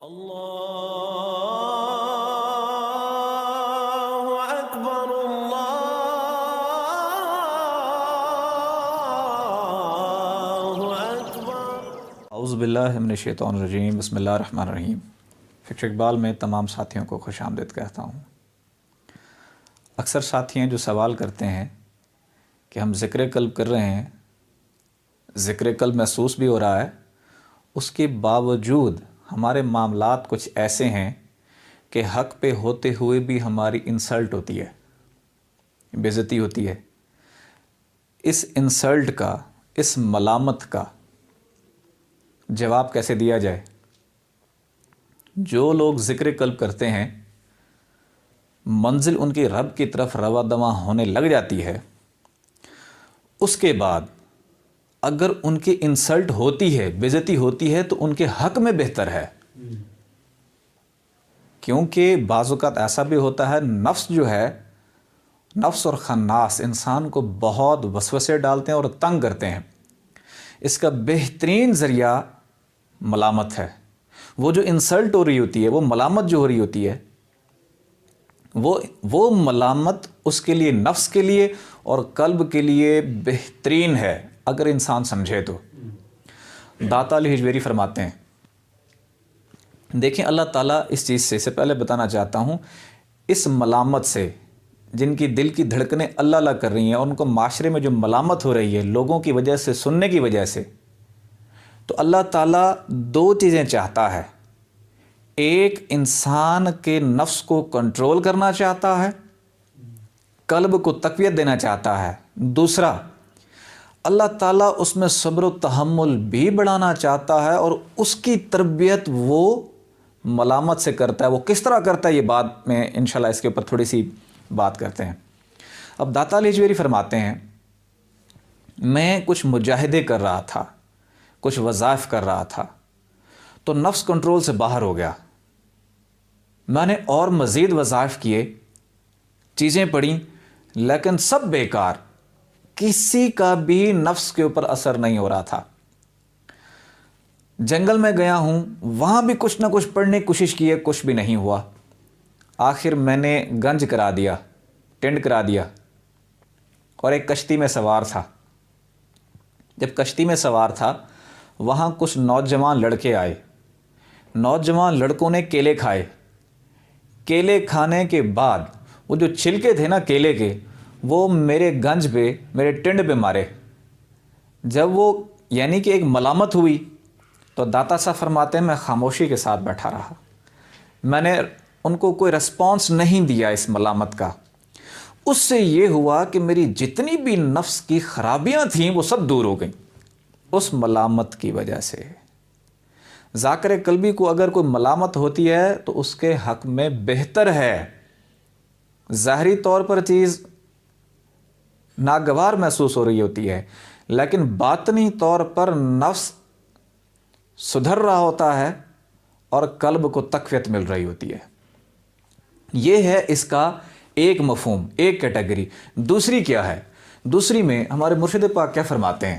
اللہ اکبر اللہ اکبر۔ اعوذ باللہ من الشیطان الرجیم، بسم اللہ الرحمن الرحیم۔ فکر اقبال میں تمام ساتھیوں کو خوش آمدید کہتا ہوں۔ اکثر ساتھی ہیں جو سوال کرتے ہیں کہ ہم ذکر قلب کر رہے ہیں، ذکر قلب محسوس بھی ہو رہا ہے، اس کے باوجود ہمارے معاملات کچھ ایسے ہیں کہ حق پہ ہوتے ہوئے بھی ہماری انسلٹ ہوتی ہے، بے عزتی ہوتی ہے۔ اس انسلٹ کا، اس ملامت کا جواب کیسے دیا جائے؟ جو لوگ ذکر قلب کرتے ہیں، منزل ان کی رب کی طرف رواں دواں ہونے لگ جاتی ہے، اس کے بعد اگر ان کی انسلٹ ہوتی ہے، بے عزتی ہوتی ہے، تو ان کے حق میں بہتر ہے، کیونکہ بعض اوقات ایسا بھی ہوتا ہے، نفس جو ہے، نفس اور خناس انسان کو بہت وسوسے ڈالتے ہیں اور تنگ کرتے ہیں۔ اس کا بہترین ذریعہ ملامت ہے۔ وہ جو انسلٹ ہو رہی ہوتی ہے، وہ ملامت جو ہو رہی ہوتی ہے، وہ ملامت اس کے لیے، نفس کے لیے اور قلب کے لیے بہترین ہے، اگر انسان سمجھے تو۔ داتا علی حجویری فرماتے ہیں، دیکھیں اللہ تعالیٰ اس چیز سے پہلے بتانا چاہتا ہوں، اس ملامت سے جن کی دل کی دھڑکنیں اللہ اللہ کر رہی ہیں، اور ان کو معاشرے میں جو ملامت ہو رہی ہے لوگوں کی وجہ سے، سننے کی وجہ سے، تو اللہ تعالیٰ دو چیزیں چاہتا ہے۔ ایک، انسان کے نفس کو کنٹرول کرنا چاہتا ہے، قلب کو تقویت دینا چاہتا ہے۔ دوسرا، اللہ تعالیٰ اس میں صبر و تحمل بھی بڑھانا چاہتا ہے، اور اس کی تربیت وہ ملامت سے کرتا ہے۔ وہ کس طرح کرتا ہے، یہ بات میں انشاءاللہ اس کے اوپر تھوڑی سی بات کرتے ہیں۔ اب داتا علی حجویری فرماتے ہیں، میں کچھ مجاہدے کر رہا تھا، کچھ وظائف کر رہا تھا، تو نفس کنٹرول سے باہر ہو گیا۔ میں نے اور مزید وظائف کیے، چیزیں پڑھیں، لیکن سب بیکار، کسی کا بھی نفس کے اوپر اثر نہیں ہو رہا تھا۔ جنگل میں گیا ہوں، وہاں بھی کچھ نہ کچھ پڑھنے کی کوشش کی ہے، کچھ بھی نہیں ہوا۔ آخر میں نے گنج کرا دیا، ٹینٹ کرا دیا، اور ایک کشتی میں سوار تھا۔ جب کشتی میں سوار تھا، وہاں کچھ نوجوان لڑکے آئے۔ نوجوان لڑکوں نے کیلے کھائے۔ کیلے کھانے کے بعد وہ جو چھلکے تھے نا کیلے کے، وہ میرے گنج پہ، میرے ٹینٹ پہ مارے۔ جب وہ یعنی کہ ایک ملامت ہوئی، تو داتا صاحب فرماتے ہیں میں خاموشی کے ساتھ بیٹھا رہا، میں نے ان کو کوئی رسپانس نہیں دیا اس ملامت کا۔ اس سے یہ ہوا کہ میری جتنی بھی نفس کی خرابیاں تھیں وہ سب دور ہو گئیں، اس ملامت کی وجہ سے۔ ذاکر قلبی کو اگر کوئی ملامت ہوتی ہے تو اس کے حق میں بہتر ہے۔ ظاہری طور پر چیز ناگوار محسوس ہو رہی ہوتی ہے، لیکن باطنی طور پر نفس سدھر رہا ہوتا ہے اور قلب کو تقویت مل رہی ہوتی ہے۔ یہ ہے اس کا ایک مفہوم، ایک کیٹیگری۔ دوسری کیا ہے؟ دوسری میں ہمارے مرشد پاک کیا فرماتے ہیں؟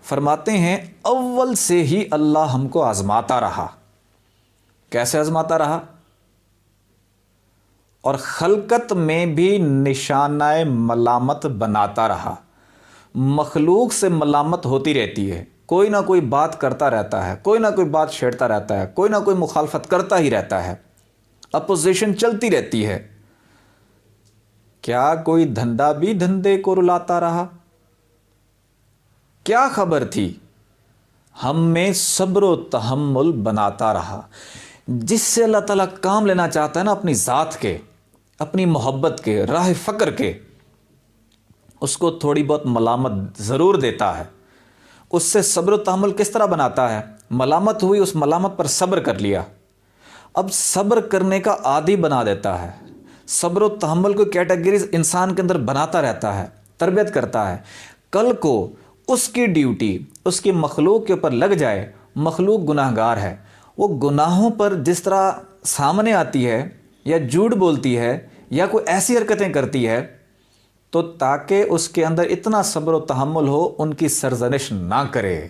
فرماتے ہیں اول سے ہی اللہ ہم کو آزماتا رہا۔ کیسے آزماتا رہا؟ اور خلقت میں بھی نشانہ ملامت بناتا رہا۔ مخلوق سے ملامت ہوتی رہتی ہے، کوئی نہ کوئی بات کرتا رہتا ہے، کوئی نہ کوئی بات چھیڑتا رہتا ہے، کوئی نہ کوئی مخالفت کرتا ہی رہتا ہے، اپوزیشن چلتی رہتی ہے۔ کیا کوئی دھندا بھی دھندے کو رلاتا رہا؟ کیا خبر تھی؟ ہم میں صبر و تحمل بناتا رہا۔ جس سے اللہ تعالیٰ کام لینا چاہتا ہے نا، اپنی ذات کے، اپنی محبت کے، راہ فقر کے، اس کو تھوڑی بہت ملامت ضرور دیتا ہے۔ اس سے صبر و تحمل کس طرح بناتا ہے؟ ملامت ہوئی، اس ملامت پر صبر کر لیا، اب صبر کرنے کا عادی بنا دیتا ہے۔ صبر و تحمل کو کیٹیگریز انسان کے اندر بناتا رہتا ہے، تربیت کرتا ہے۔ کل کو اس کی ڈیوٹی اس کی مخلوق کے اوپر لگ جائے، مخلوق گناہ گار ہے، وہ گناہوں پر جس طرح سامنے آتی ہے، یا جھوٹ بولتی ہے، یا کوئی ایسی حرکتیں کرتی ہے، تو تاکہ اس کے اندر اتنا صبر و تحمل ہو، ان کی سرزنش نہ کرے،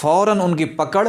فوراً ان کی پکڑ